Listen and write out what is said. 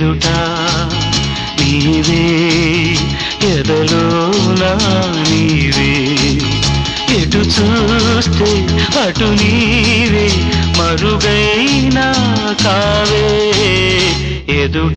ఎదుట నీవే ఎదలోనా నీవే ఎటు చూస్తే అటు నీవే మరుగైనా కావే ఎదుట